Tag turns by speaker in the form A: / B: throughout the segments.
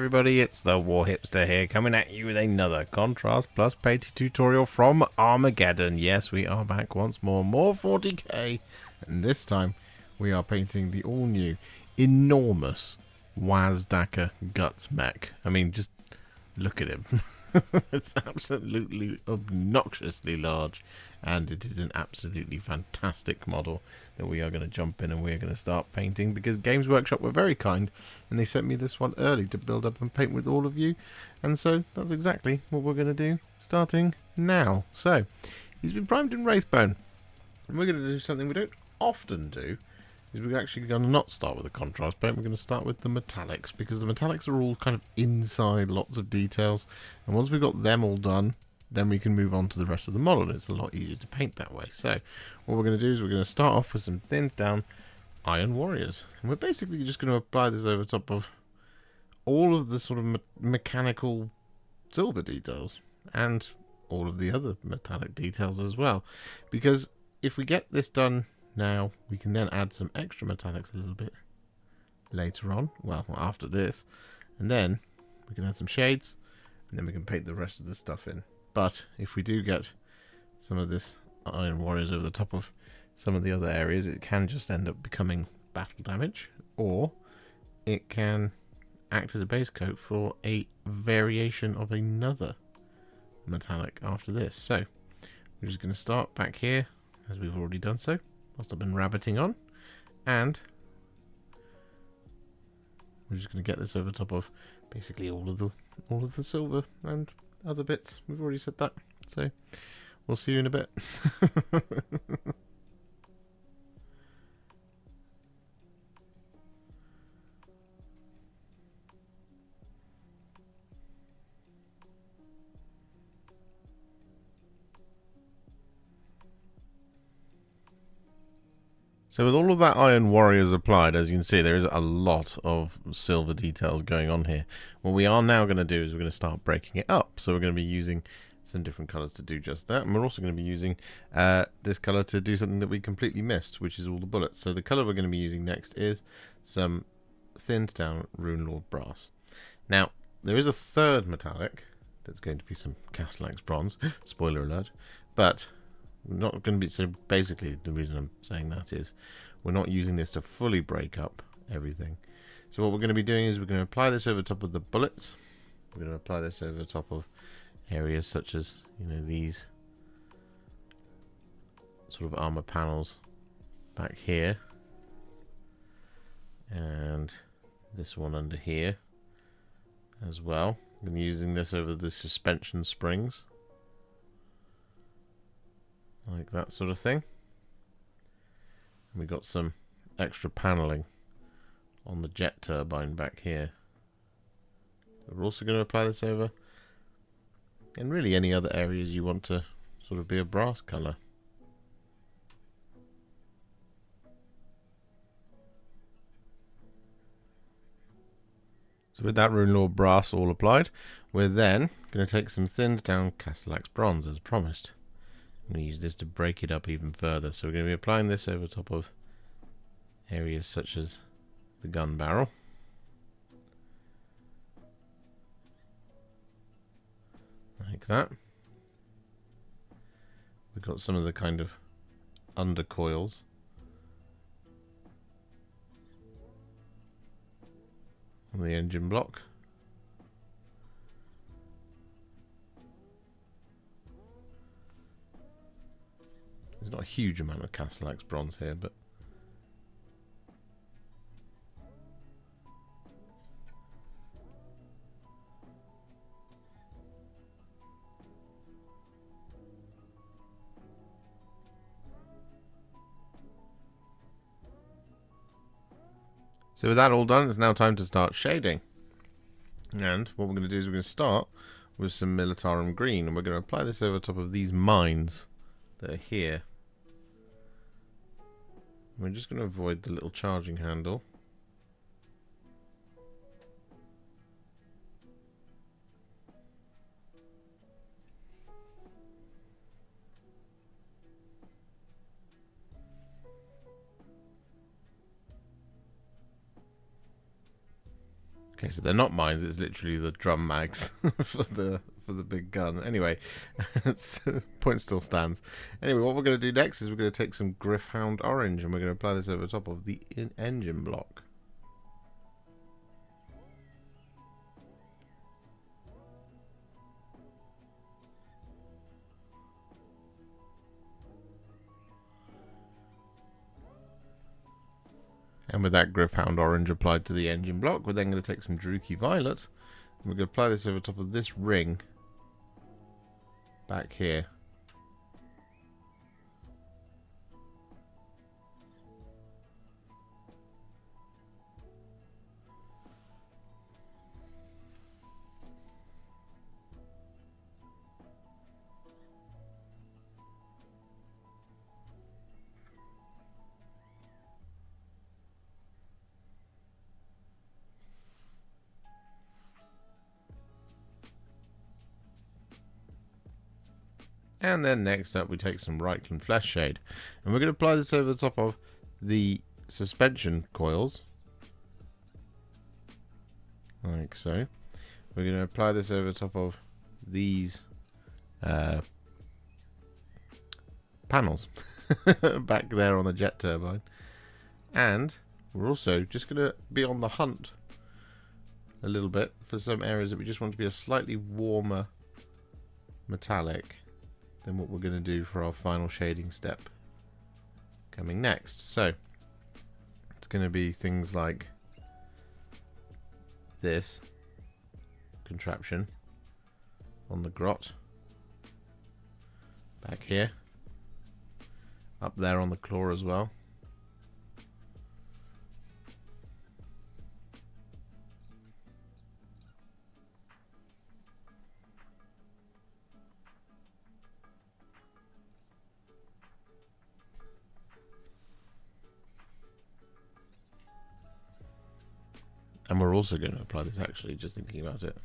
A: everybody, it's the Warhipster here, coming at you with another Contrast Plus painting tutorial from Armageddon. Yes, we are back once more 40k, and this time we are painting the all-new, enormous Wazdakka Gutsmek. I mean, just look at him. It's absolutely obnoxiously large, and it is an absolutely fantastic model that we are going to jump in and we're going to start painting, because Games Workshop were very kind and they sent me this one early to build up and paint with all of you, and so that's exactly what we're going to do starting now. So he's been primed in Wraithbone, and we're going to do something we don't often do. We're actually going to not start with the contrast paint, we're going to start with the metallics, because the metallics are all kind of inside lots of details, and once we've got them all done, then we can move on to the rest of the model. It's a lot easier to paint that way. So what we're going to do is we're going to start off with some thinned down Iron Warriors, and we're basically just going to apply this over top of all of the sort of mechanical silver details and all of the other metallic details as well, because if we get this done now, we can then add some extra metallics a little bit later on, well, after this, and then we can add some shades, and then we can paint the rest of the stuff in. But if we do get some of this Iron Warriors over the top of some of the other areas, it can just end up becoming battle damage, or it can act as a base coat for a variation of another metallic after this. So we're just going to start back here, as we've already done so, whilst I've been rabbiting on, and we're just going to get this over top of basically all of the silver and other bits. We've already said that, so we'll see you in a bit. So with all of that Iron Warriors applied, as you can see, there is a lot of silver details going on here. What we are now going to do is we're going to start breaking it up. So we're going to be using some different colours to do just that. And we're also going to be using this colour to do something that we completely missed, which is all the bullets. So the colour we're going to be using next is some thinned down Runelord Brass. Now, there is a third metallic that's going to be some Castellax Bronze. Spoiler alert. But we're not going to be, so basically the reason I'm saying that is we're not using this to fully break up everything. So what we're going to be doing is we're going to apply this over top of the bullets. We're going to apply this over the top of areas such as, you know, these sort of armor panels back here, and this one under here as well. I'm going to be using this over the suspension springs, like that sort of thing. And we've got some extra paneling on the jet turbine back here. We're also going to apply this over, and really any other areas you want to sort of be a brass colour. So with that Runelord Brass all applied, we're then going to take some thinned down Castellax Bronze as promised. I'm going to use this to break it up even further. So we're going to be applying this over top of areas such as the gun barrel, like that. We've got some of the kind of undercoils on the engine block. There's not a huge amount of Castellax Bronze here, but so with that all done, it's now time to start shading. And what we're going to do is we're going to start with some Militarum Green, and we're going to apply this over top of these mines that are here. We're just going to avoid the little charging handle. Okay, so they're not mines. It's literally the drum mags for the big gun. Anyway, point still stands. Anyway, what we're going to do next is we're going to take some Gryph-Hound Orange and we're going to apply this over top of the engine block. And with that Gryph-Hound Orange applied to the engine block, we're then going to take some Druchii Violet and we're going to apply this over top of this ring back here. And then next up we take some Reikland Fleshshade and we're going to apply this over the top of the suspension coils, like so. We're going to apply this over the top of these panels back there on the jet turbine, and we're also just going to be on the hunt a little bit for some areas that we just want to be a slightly warmer metallic than what we're going to do for our final shading step coming next. So it's going to be things like this contraption on the grot, back here, up there on the claw as well. And we're also going to apply this, actually, just thinking about it,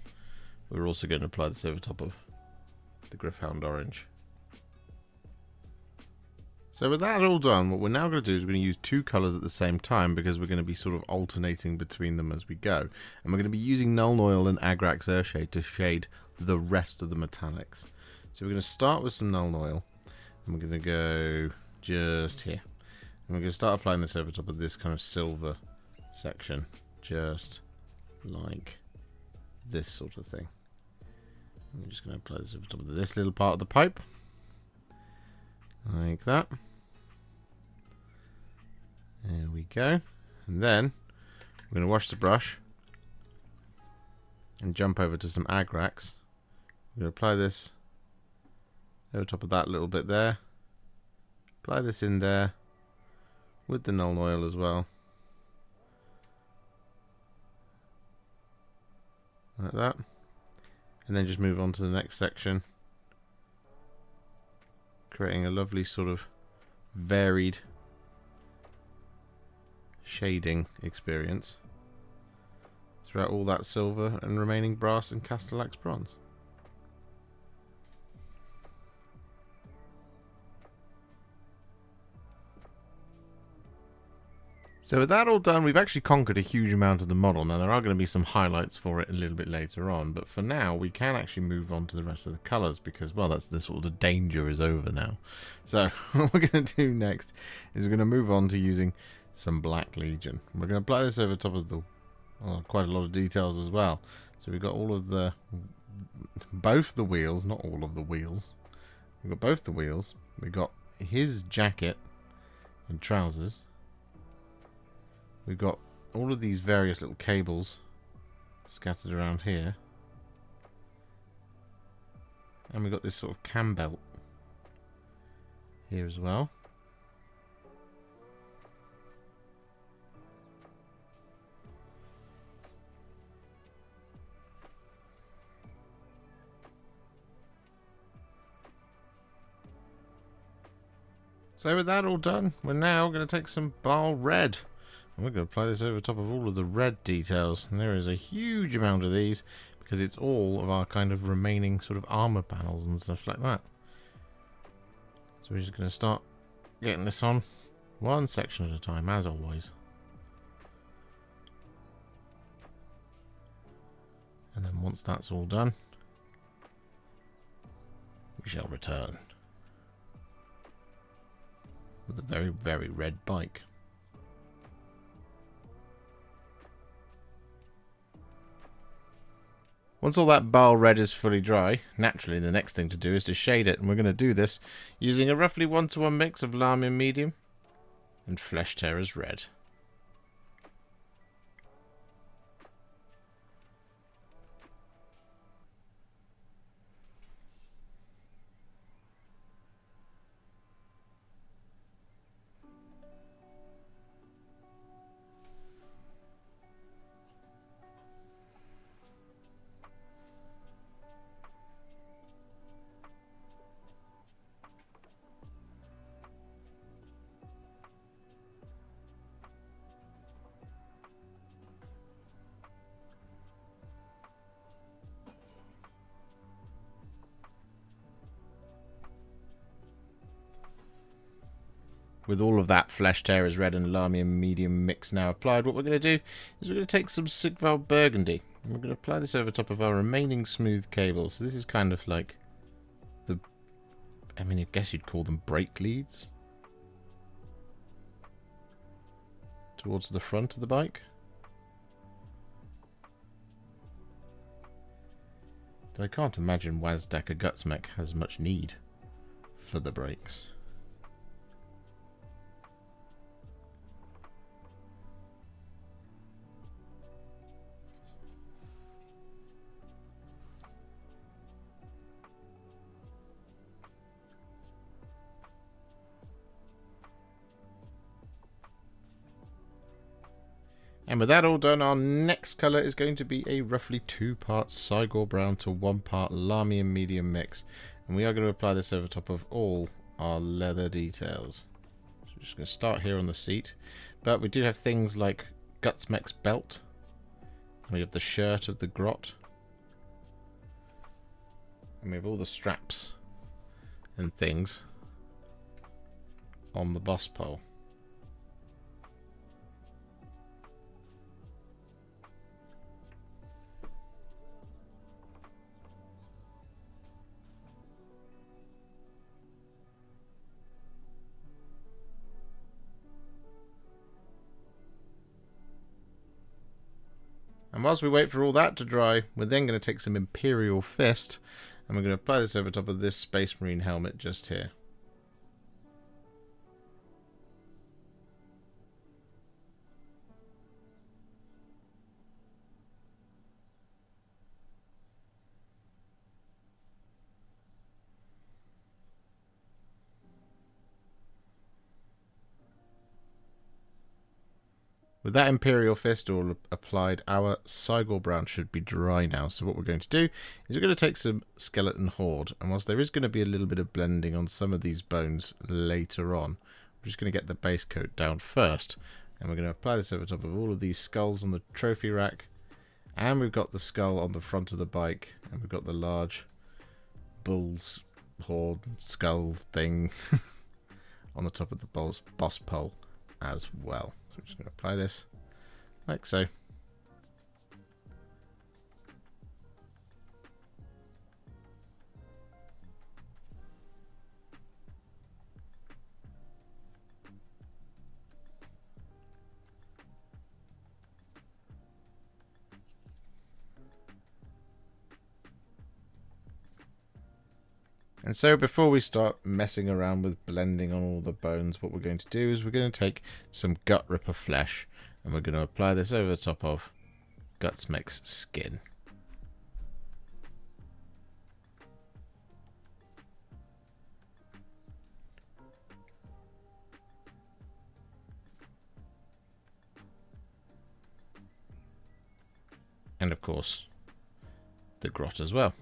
A: we're also going to apply this over top of the Gryph-Hound Orange. So with that all done, what we're now going to do is we're going to use two colours at the same time, because we're going to be sort of alternating between them as we go. And we're going to be using Nuln Oil and Agrax Earthshade to shade the rest of the metallics. So we're going to start with some Nuln Oil, and we're going to go just here. And we're going to start applying this over top of this kind of silver section, just like this sort of thing. I'm just going to apply this over top of this little part of the pipe, like that. There we go. And then we're going to wash the brush and jump over to some Agrax. We're going to apply this over top of that little bit there. Apply this in there with the Nuln Oil as well, like that. And then just move on to the next section, creating a lovely sort of varied shading experience throughout all that silver and remaining brass and castellax bronze. So with that all done, we've actually conquered a huge amount of the model. Now there are going to be some highlights for it a little bit later on, but for now we can actually move on to the rest of the colours, because, well, that's the sort of the danger is over now. So what we're going to do next is we're going to move on to using some Black Legion. We're going to apply this over top of the quite a lot of details as well. So we've got all of the both the wheels, not all of the wheels. We've got both the wheels. We've got his jacket and trousers. We've got all of these various little cables scattered around here. And we've got this sort of cam belt here as well. So with that all done, we're now going to take some Baal Red. And we're going to apply this over top of all of the red details. And there is a huge amount of these, because it's all of our kind of remaining sort of armor panels and stuff like that. So we're just going to start getting this on one section at a time, as always. And once that's all done, we shall return with a very, very red bike. Once all that Baal Red is fully dry, naturally the next thing to do is to shade it, and we're going to do this using a roughly 1-to-1 mix of Lahmian Medium and Flesh Tearers Red. With all of that Flesh Tearers Red and Lahmian Medium mix now applied, what we're going to do is we're going to take some Sigvald Burgundy and we're going to apply this over top of our remaining smooth cables. So this is kind of like the, I mean, I guess you'd call them brake leads towards the front of the bike. Though I can't imagine Wazdakka Gutsmek has much need for the brakes. And with that all done, our next colour is going to be a roughly 2 parts Cygor Brown to 1 part Lahmian Medium mix. And we are going to apply this over top of all our leather details. So we're just going to start here on the seat. But we do have things like Gutsmek's belt. And we have the shirt of the grot. And we have all the straps and things on the boss pole. And whilst we wait for all that to dry, we're then going to take some Imperial Fist and we're going to apply this over top of this Space Marine helmet just here. With that Imperial Fist all applied, our Cygor Brown should be dry now. So what we're going to do is we're going to take some Skeleton Horde. And whilst there is going to be a little bit of blending on some of these bones later on, we're just going to get the base coat down first. And we're going to apply this over top of all of these skulls on the trophy rack. And we've got the skull on the front of the bike. And we've got the large bull's horde skull thing on the top of the boss pole as well. So I'm just going to apply this like so. And so before we start messing around with blending on all the bones, what we're going to do is we're going to take some Gutrippa Flesh and we're going to apply this over the top of Gutsmek's skin. And of course, the grot as well.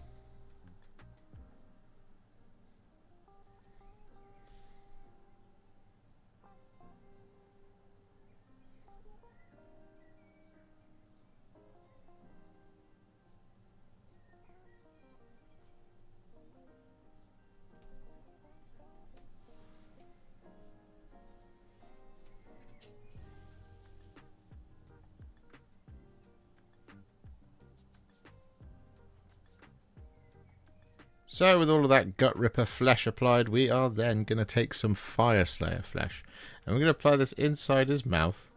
A: So with all of that Gutrippa Flesh applied, we are then going to take some Fyreslayer Flesh. And we're going to apply this inside his mouth,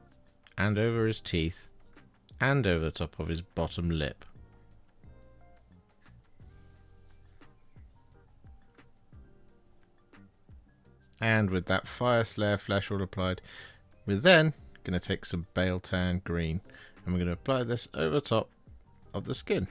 A: and over his teeth, and over the top of his bottom lip. And with that Fyreslayer Flesh all applied, we're then going to take some Militarum Green. And we're going to apply this over the top of the skin.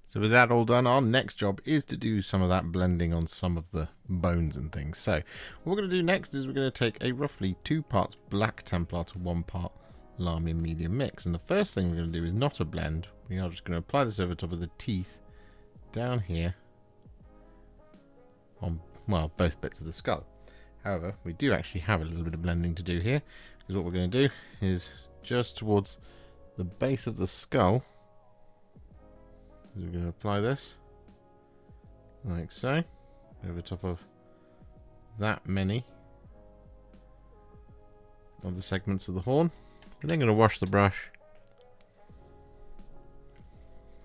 A: So with that all done, our next job is to do some of that blending on some of the bones and things. So what we're going to do next is we're going to take a roughly 2 parts Black Templar to 1 part Lahmian medium mix. And the first thing we're going to do is not a blend. We are just going to apply this over top of the teeth down here on, well, both bits of the skull. However, we do actually have a little bit of blending to do here, because what we're going to do is just towards the base of the skull, we're going to apply this like so over top of that many of the segments of the horn. We're then going to wash the brush,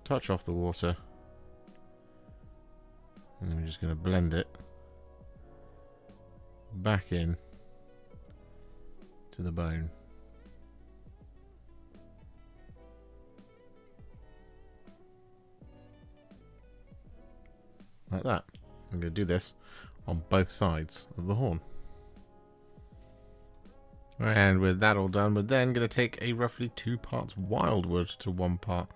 A: touch off the water, and then we're just going to blend it back in to the bone. Like that. I'm going to do this on both sides of the horn. And with that all done, we're then going to take a roughly 2 parts Wyldwood to 1 part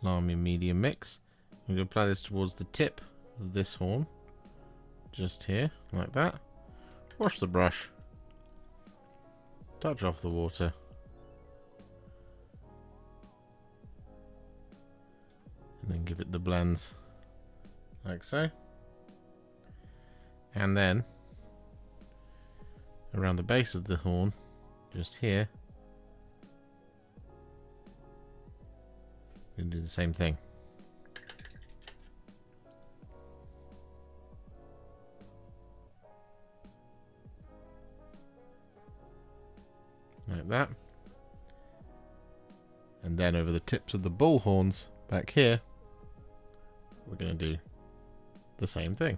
A: Lahmian medium mix. I'm going to apply this towards the tip of this horn, just here, like that. Wash the brush, touch off the water, and then give it the blends like so. And then around the base of the horn, just here, we can do the same thing. Like that. And then over the tips of the bull horns back here, we're going to do the same thing.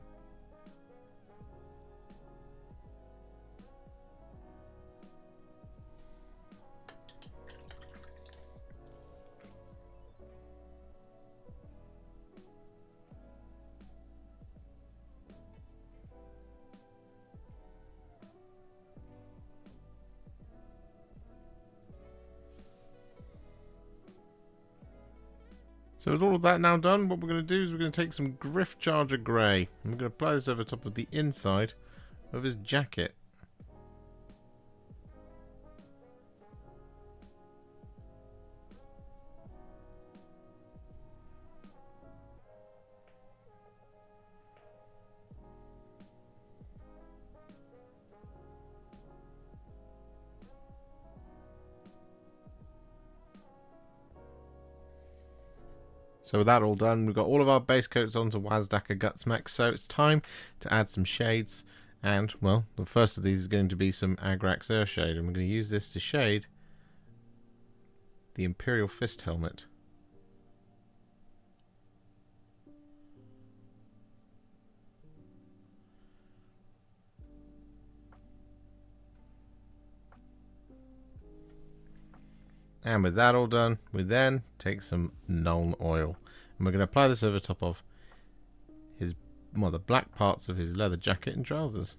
A: So with all of that now done, what we're going to do is we're going to take some Gryph-Charger Grey, and we're going to apply this over top of the inside of his jacket. So with that all done, we've got all of our base coats onto Wazdakka Gutsmek, so it's time to add some shades. And, well, the first of these is going to be some Agrax Earthshade, and we're going to use this to shade the Imperial Fist helmet. And with that all done, we then take some Nuln oil, and we're going to apply this over top of his, well, the black parts of his leather jacket and trousers.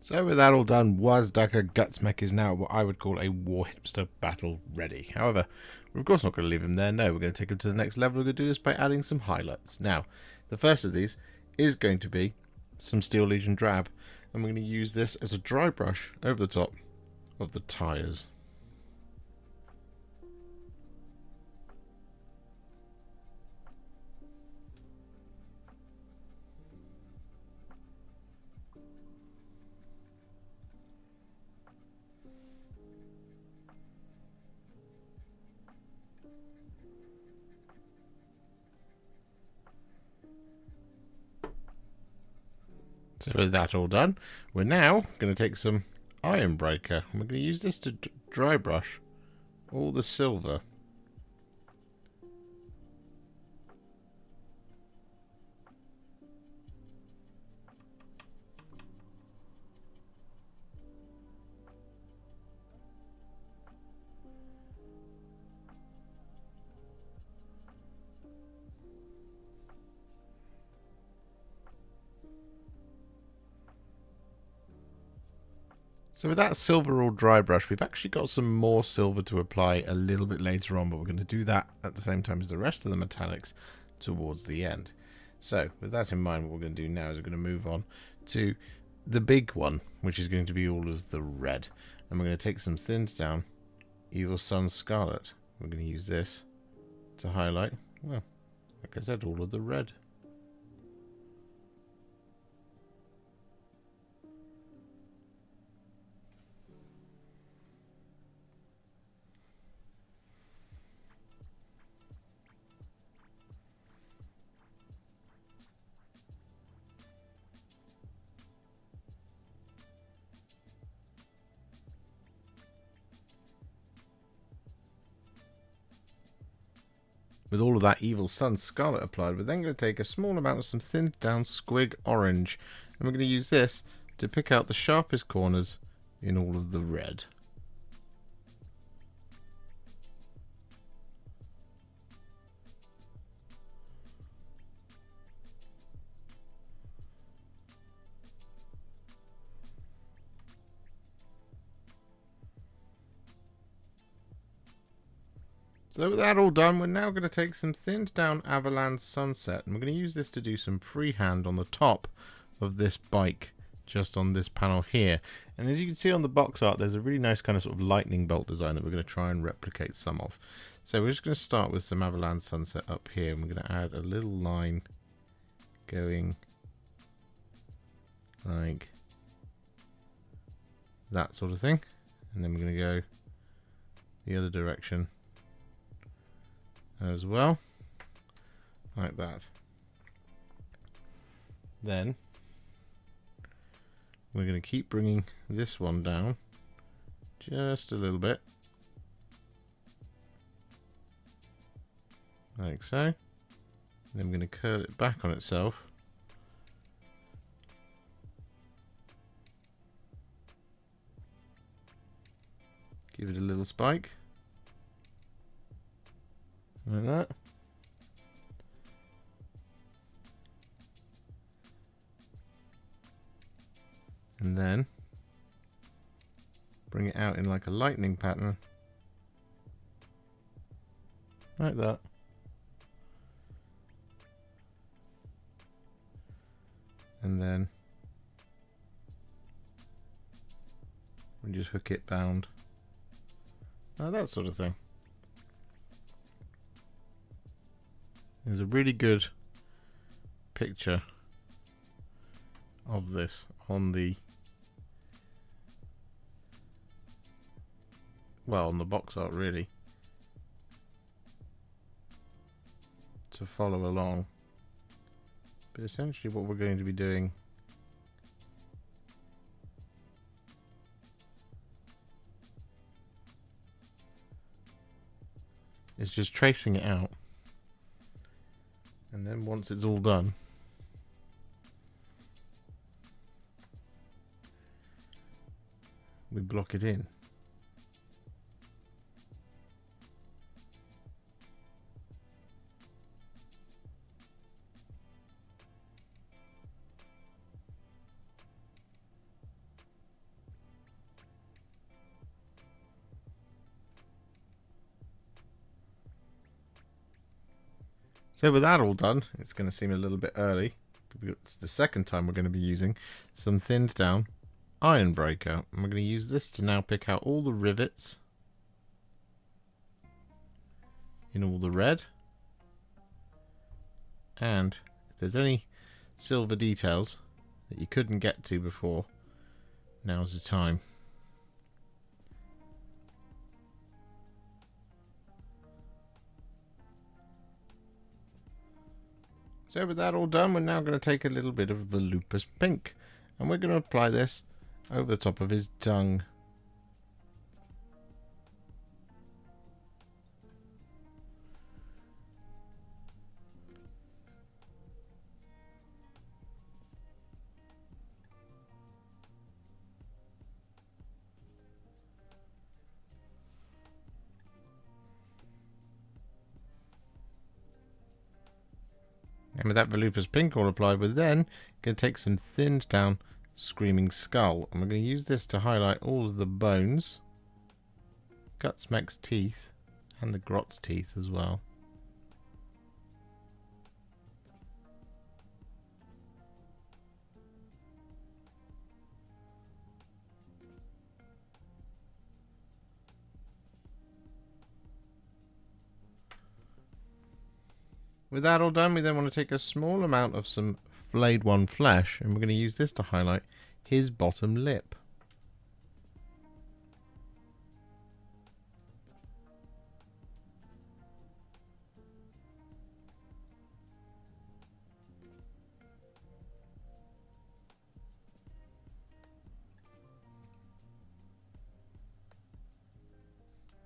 A: So with that all done, Wazdakka Gutsmek is now what I would call a Warhipster battle ready. However, we're of course not going to leave him there. No, we're going to take him to the next level. We're going to do this by adding some highlights. Now, the first of these is going to be some Steel Legion Drab, and we're going to use this as a dry brush over the top of the tyres. So with that all done, we're now going to take some Iron Breaker, and we're going to use this to dry brush all the silver. So with that silver all dry brush, we've actually got some more silver to apply a little bit later on, but we're going to do that at the same time as the rest of the metallics towards the end. So with that in mind, what we're going to do now is we're going to move on to the big one, which is going to be all of the red. And we're going to take some thinned down Evil Sunz Scarlet. We're going to use this to highlight, well, like I said, all of the red. With all of that Evil Sunz Scarlet applied, we're then going to take a small amount of some thinned down Squig Orange, and we're going to use this to pick out the sharpest corners in all of the red. So with that all done, we're now going to take some thinned down Avalanche Sunset, and we're going to use this to do some freehand on the top of this bike, just on this panel here. And as you can see on the box art, there's a really nice kind of sort of lightning bolt design that we're going to try and replicate some of. So we're just going to start with some Avalanche Sunset up here, and we're going to add a little line going like that sort of thing. And then we're going to go the other direction as well, like that. Then we're going to keep bringing this one down just a little bit, like so. Then we're going to curl it back on itself, give it a little spike like that. And then bring it out in like a lightning pattern, like that. And then we just hook it bound, like that sort of thing. There's a really good picture of this on the, well, on the box art really, to follow along. But essentially what we're going to be doing is just tracing it out. And then once it's all done, we block it in. So with that all done, it's going to seem a little bit early. It's the second time we're going to be using some thinned down Iron Breaker. And we're going to use this to now pick out all the rivets in all the red. And if there's any silver details that you couldn't get to before, now's the time. So with that all done, we're now going to take a little bit of Volupus Pink, And we're going to apply this over the top of his tongue. And with that Volupus Pink all applied, we're then going to take some thinned down Screaming Skull. And we're going to use this to highlight all of the bones, Gutsmek's teeth, and the Grot's teeth as well. With that all done, we then want to take a small amount of some flayed one flesh, and we're going to use this to highlight his bottom lip.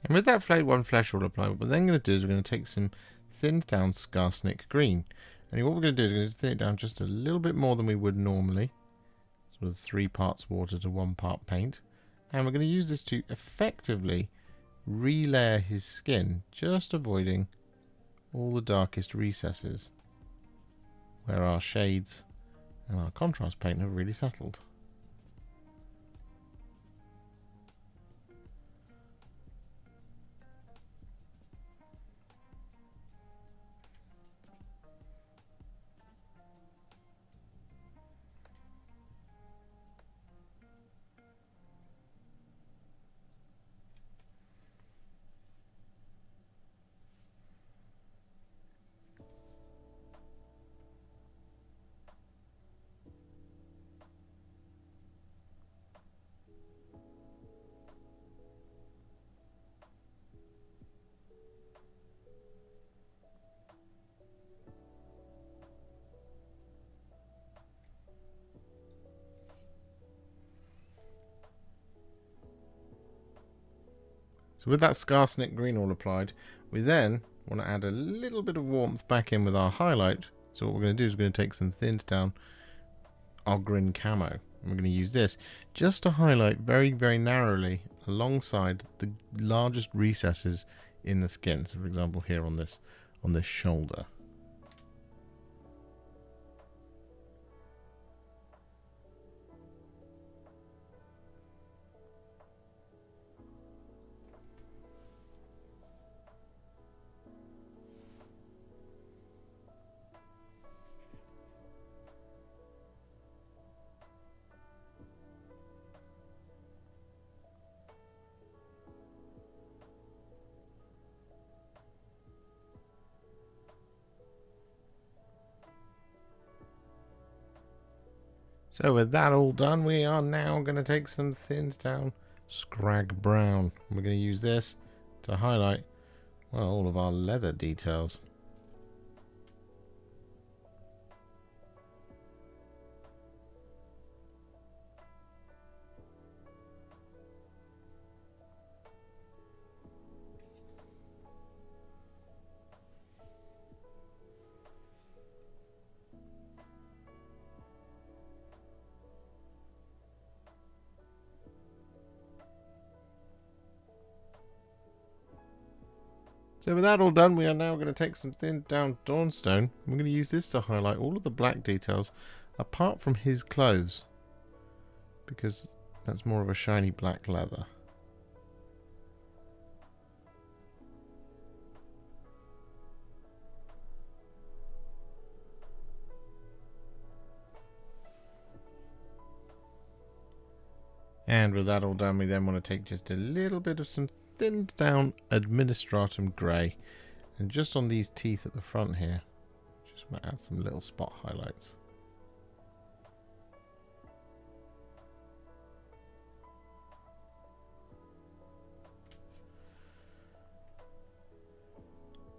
A: And with that flayed one flesh all applied, what we're then going to do is we're going to take some thinned down Skarsnik Green. And what we're going to do is we're going to thin it down just a little bit more than we would normally. Sort of 3 parts water to 1 part paint. And we're going to use this to effectively relayer his skin, just avoiding all the darkest recesses where our shades and our contrast paint have really settled. So with that Skarsnik Green all applied, we then want to add a little bit of warmth back in with our highlight. So what we're going to do is we're going to take some thinned down Ogryn Camo. And we're going to use this just to highlight very, very narrowly alongside the largest recesses in the skin. So for example here on this shoulder. So with that all done, we are now going to take some thinned down Cygor Brown. We're going to use this to highlight, well, all of our leather details. So with that all done, we are now going to take some thinned down Dawnstone. We're going to use this to highlight all of the black details apart from his clothes, because that's more of a shiny black leather. And with that all done, we then want to take just a little bit of some thinned down Administratum Grey, and just on these teeth at the front here, just want to add some little spot highlights.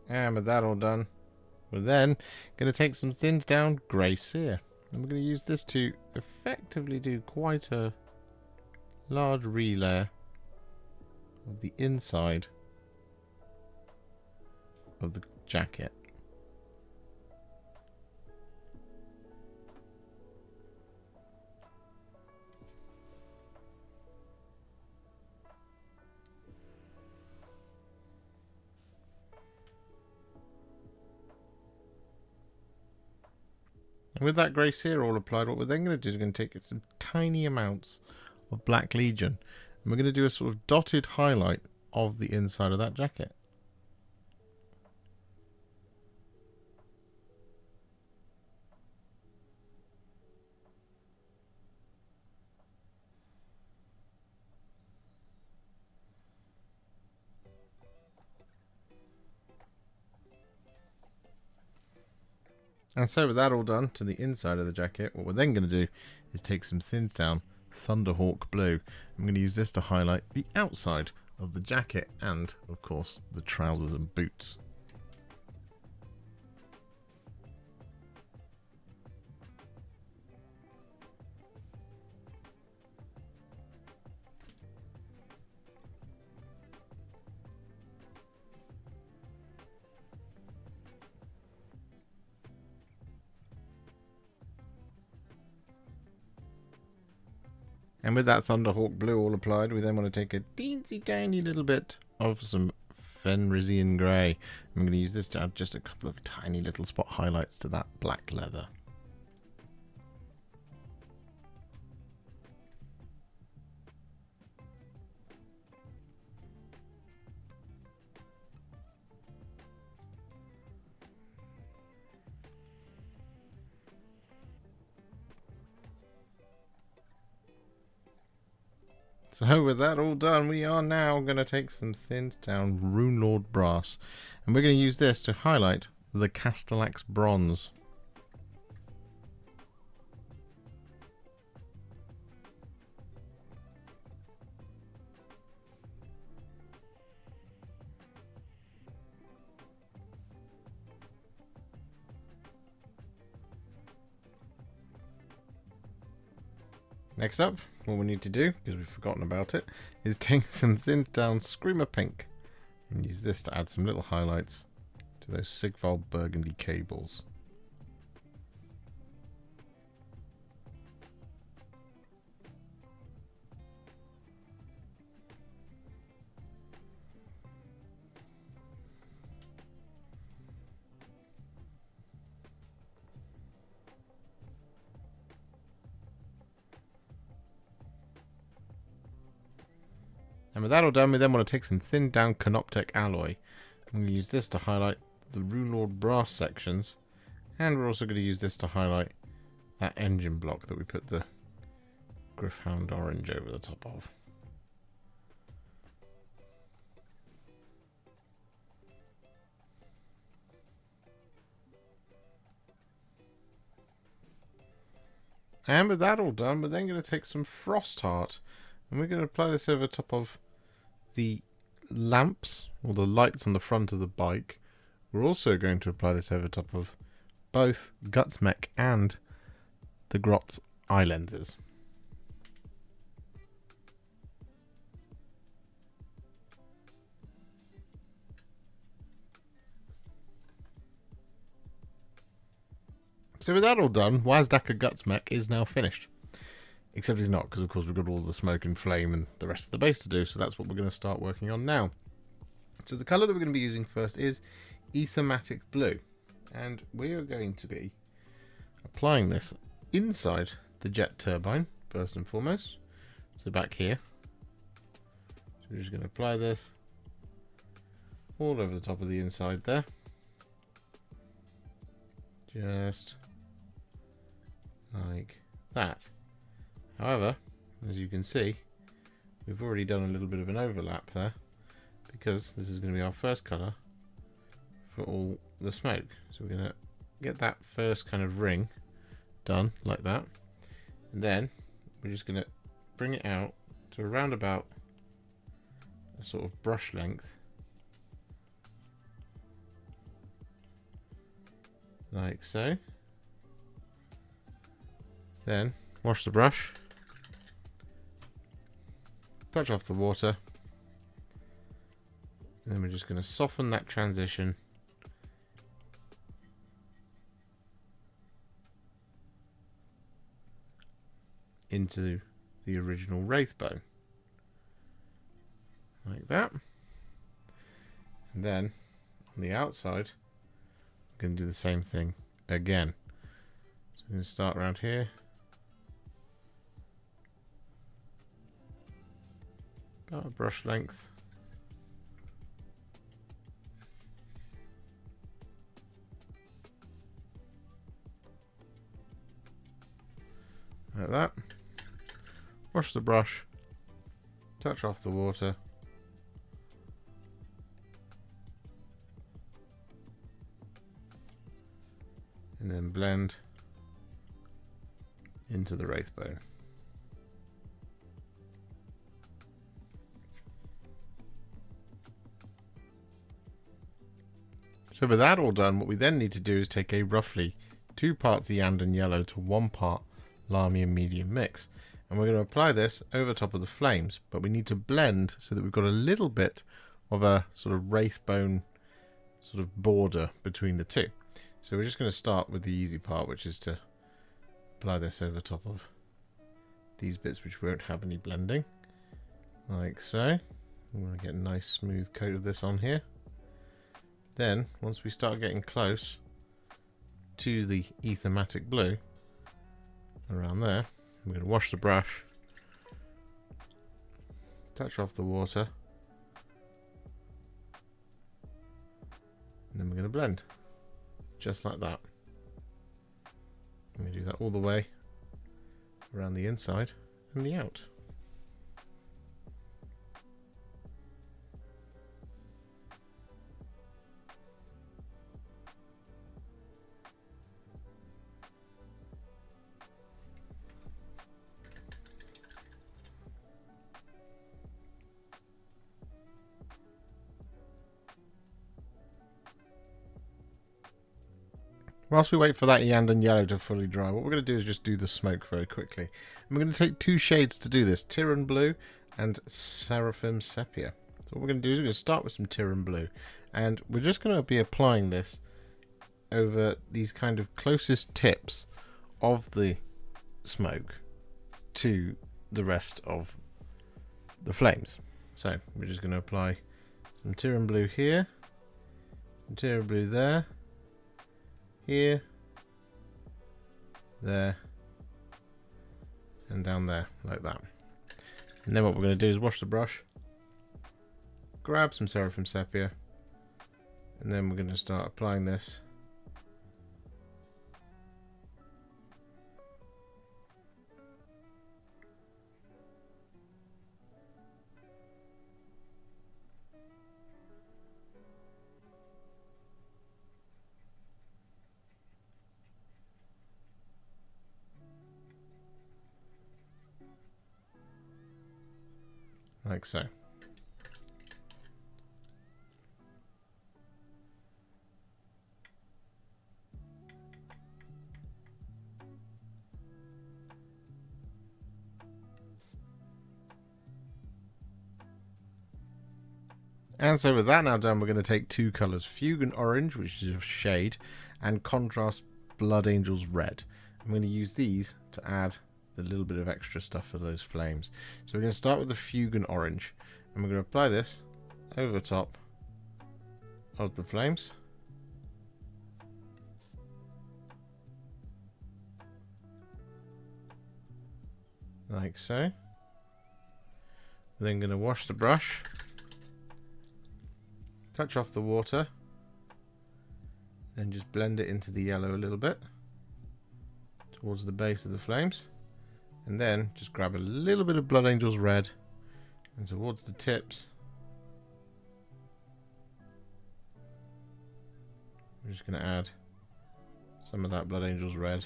A: And with that all done, we're then going to take some thinned down Grey Seer. And we're going to use this to effectively do quite a large relayer of the inside of the jacket. And with that grey cere all applied, what we're then going to do is going to take some tiny amounts of Black Legion, and we're going to do a sort of dotted highlight of the inside of that jacket. And so with that all done to the inside of the jacket, what we're then going to do is take some thinned down Thunderhawk Blue. I'm going to use this to highlight the outside of the jacket and, of course, the trousers and boots. And with that Thunderhawk Blue all applied, we then want to take a teensy tiny little bit of some Fenrisian Grey. I'm going to use this to add just a couple of tiny little spot highlights to that black leather. So with that all done, we are now going to take some thinned down Runelord Brass, and we're going to use this to highlight the Castellax Bronze. Next up, what we need to do, because we've forgotten about it, is take some thinned down Screamer Pink and use this to add some little highlights to those Sigvald Burgundy cables. And with that all done, we then want to take some thinned down Canoptek alloy. I'm going to use this to highlight the Runelord Brass sections, and we're also going to use this to highlight that engine block that we put the Gryph-Hound Orange over the top of. And with that all done, we're then going to take some Frostheart, and we're going to apply this over top of the lamps, or the lights on the front of the bike. We're also going to apply this over top of both Gutsmek and the Grot's eye lenses. So with that all done, Wazdakka Gutsmek is now finished. Except he's not, because of course we've got all the smoke and flame and the rest of the base to do, so that's what we're going to start working on now. So the colour that we're going to be using first is Aethermatic Blue, and we are going to be applying this inside the jet turbine, first and foremost. So back here. So we're just going to apply this all over the top of the inside there. Just like that. However, as you can see, we've already done a little bit of an overlap there, because this is going to be our first colour for all the smoke. So we're going to get that first kind of ring done like that, and then we're just going to bring it out to around about a sort of brush length, like so. Then wash the brush, touch off the water, and then we're just going to soften that transition into the original Wraithbone, like that. And then on the outside, we're going to do the same thing again. So we're going to start around here, about a brush length, like that. Wash the brush, touch off the water, and then blend into the Wraithbone. So with that all done, what we then need to do is take a roughly 2 parts Iyanden Yellow to 1 part Lahmian Medium mix. And we're going to apply this over top of the flames, but we need to blend so that we've got a little bit of a sort of Wraithbone sort of border between the two. So we're just going to start with the easy part, which is to apply this over top of these bits which won't have any blending, like so. We want to get a nice smooth coat of this on here. Then once we start getting close to the Aethermatic Blue around there, we're going to wash the brush, touch off the water, and then we're going to blend just like that. I'm going to do that all the way around the inside and the out. Whilst we wait for that Iyanden Yellow to fully dry, what we're going to do is just do the smoke very quickly. And we're going to take 2 shades to do this, Tyran Blue and Seraphim Sepia. So what we're going to do is we're going to start with some Tyran Blue. And we're just going to be applying this over these kind of closest tips of the smoke to the rest of the flames. So we're just going to apply some Tyran Blue here, some Tyran Blue there, here, there, and down there, like that. And then what we're going to do is wash the brush, grab some Seraphim Sepia, and then we're going to start applying this like so. And so with that now done, we're going to take 2 colours, Fugan Orange, which is a shade, and Contrast Blood Angels Red. I'm going to use these to add the little bit of extra stuff for those flames. So we're going to start with the Fugan Orange, and we're going to apply this over the top of the flames. Like so. We're then going to wash the brush, touch off the water, and just blend it into the yellow a little bit towards the base of the flames. And then just grab a little bit of Blood Angels Red and towards the tips we're just going to add some of that Blood Angels Red.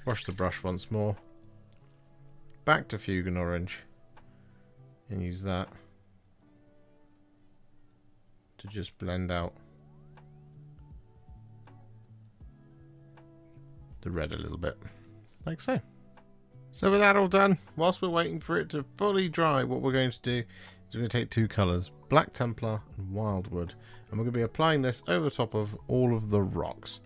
A: Wash the brush once more, back to Fugan Orange, and use that to just blend out the red a little bit, like so. So with that all done, whilst we're waiting for it to fully dry, what we're going to do is we're going to take two colours, Black Templar and Wyldwood, and we're going to be applying this over top of all of the rocks.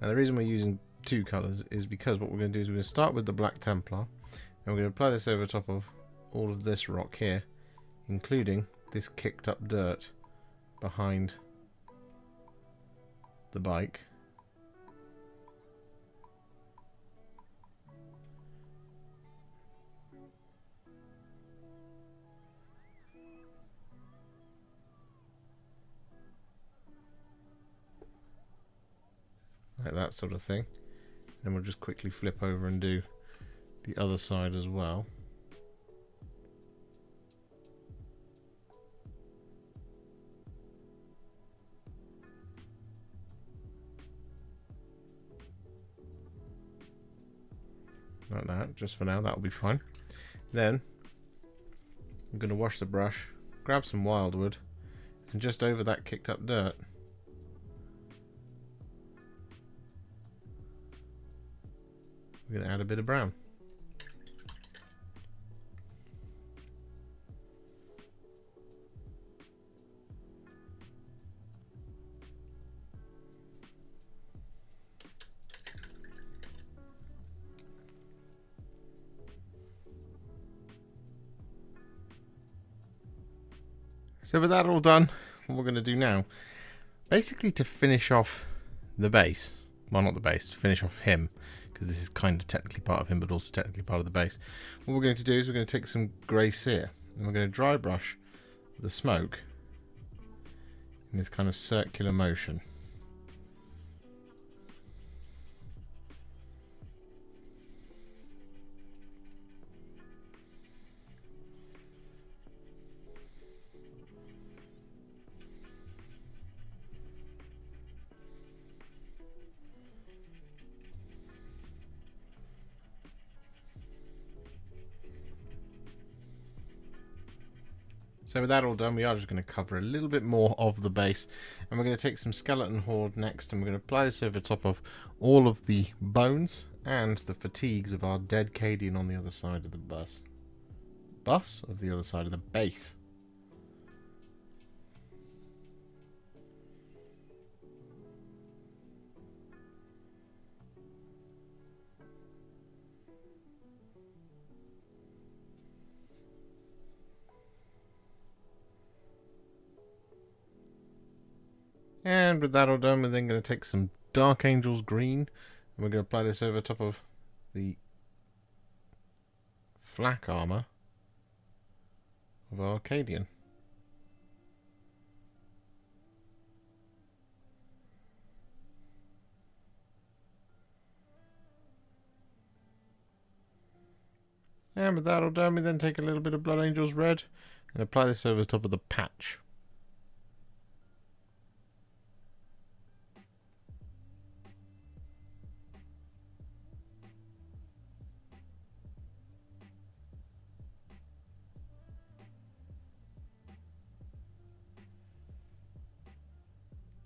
A: Now the reason we're using two colours is because what we're going to do is we're going to start with the Black Templar, and we're going to apply this over top of all of this rock here, including this kicked up dirt behind the bike. Like that sort of thing. Then we'll just quickly flip over and do the other side as well. Like that, just for now, that'll be fine. Then I'm going to wash the brush, grab some Wyldwood, and just over that kicked up dirt, we're going to add a bit of brown. So with that all done, what we're going to do now, basically to finish off the base, well not the base, to finish off him, because this is kind of technically part of him but also technically part of the base, what we're going to do is we're going to take some grey cere and we're going to dry brush the smoke in this kind of circular motion. So with that all done, we are just going to cover a little bit more of the base, and we're going to take some Skeleton Horde next, and we're going to apply this over top of all of the bones and the fatigues of our dead Cadian on the other side of the of the other side of the base. And with that all done, we're then going to take some Dark Angel's Green, and we're going to apply this over top of the flak armour of our Cadian. And with that all done, we then take a little bit of Blood Angel's Red and apply this over the top of the patch.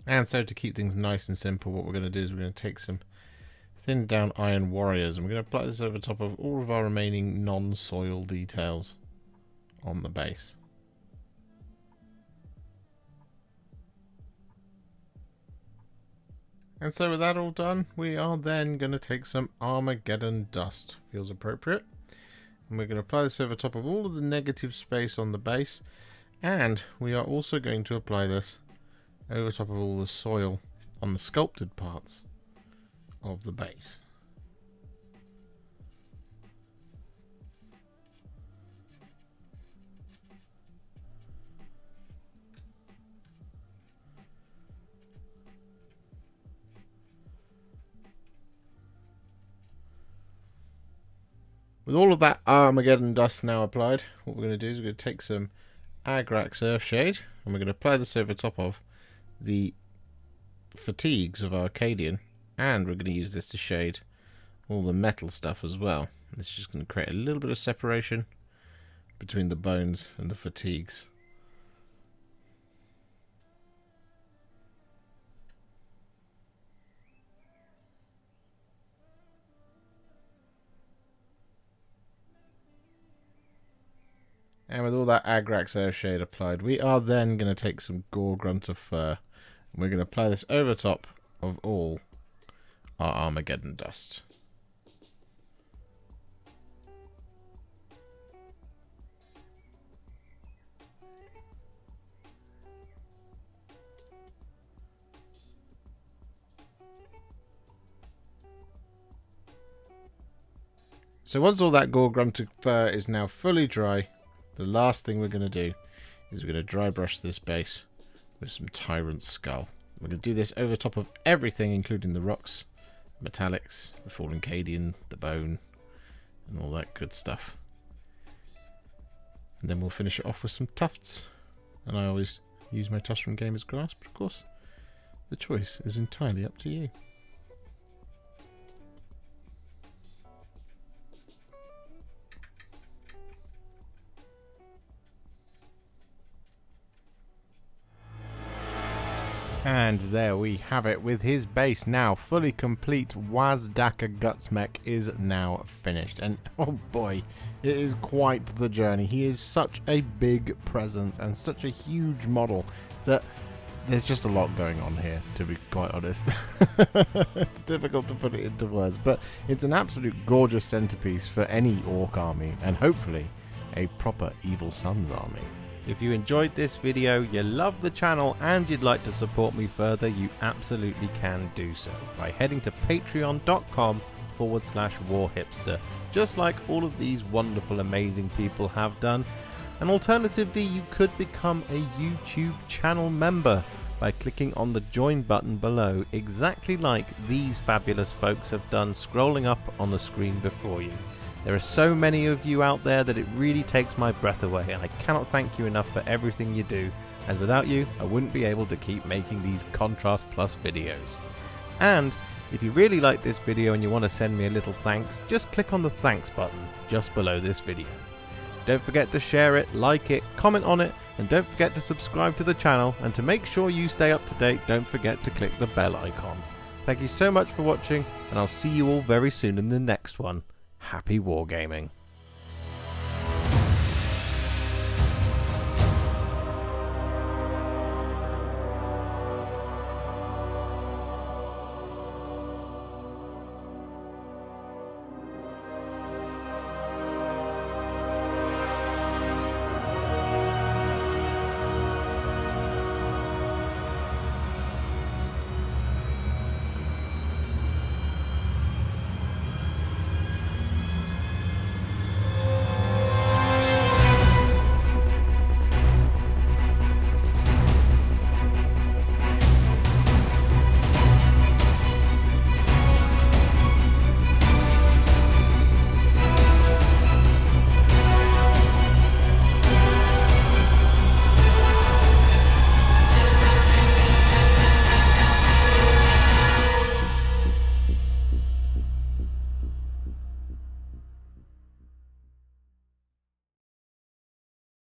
A: And so to keep things nice and simple, what we're going to do is we're going to take some thinned down Iron Warriors, and we're going to apply this over top of all of our remaining non-soil details on the base. And so with that all done, we are then going to take some Armageddon Dust, feels appropriate. And we're going to apply this over top of all of the negative space on the base, and we are also going to apply this over top of all the soil on the sculpted parts of the base. With all of that Armageddon Dust now applied, what we're going to do is we're going to take some Agrax Earthshade, and we're going to apply this over top of the fatigues of our Cadian, and we're going to use this to shade all the metal stuff as well. This is just going to create a little bit of separation between the bones and the fatigues. And with all that Agrax shade applied, we are then going to take some Gore-Grunta Fur. And we're going to apply this over top of all our Armageddon dust. So once all that Gore-Grunta Fur is now fully dry, the last thing we're going to do is we're going to dry brush this base with some Tyrant Skull. We're going to do this over top of everything, including the rocks, metallics, the fallen Cadian, the bone, and all that good stuff. And then we'll finish it off with some tufts. And I always use my tufts from Gamer's Grass, but of course, the choice is entirely up to you. And there we have it. With his base now fully complete, Wazdakka Gutsmek is now finished. And oh boy, it is quite the journey. He is such a big presence and such a huge model that there's just a lot going on here, to be quite honest. It's difficult to put it into words, but it's an absolute gorgeous centerpiece for any Orc army, and hopefully a proper Evil Sun's army. If you enjoyed this video, you love the channel, and you'd like to support me further, you absolutely can do so by heading to patreon.com/Warhipster, just like all of these wonderful, amazing people have done. And alternatively, you could become a YouTube channel member by clicking on the join button below, exactly like these fabulous folks have done, scrolling up on the screen before you. There are so many of you out there that it really takes my breath away, and I cannot thank you enough for everything you do, as without you I wouldn't be able to keep making these Contrast Plus videos. And if you really like this video and you want to send me a little thanks, just click on the thanks button just below this video. Don't forget to share it, like it, comment on it, and don't forget to subscribe to the channel, and to make sure you stay up to date, don't forget to click the bell icon. Thank you so much for watching, and I'll see you all very soon in the next one. Happy wargaming.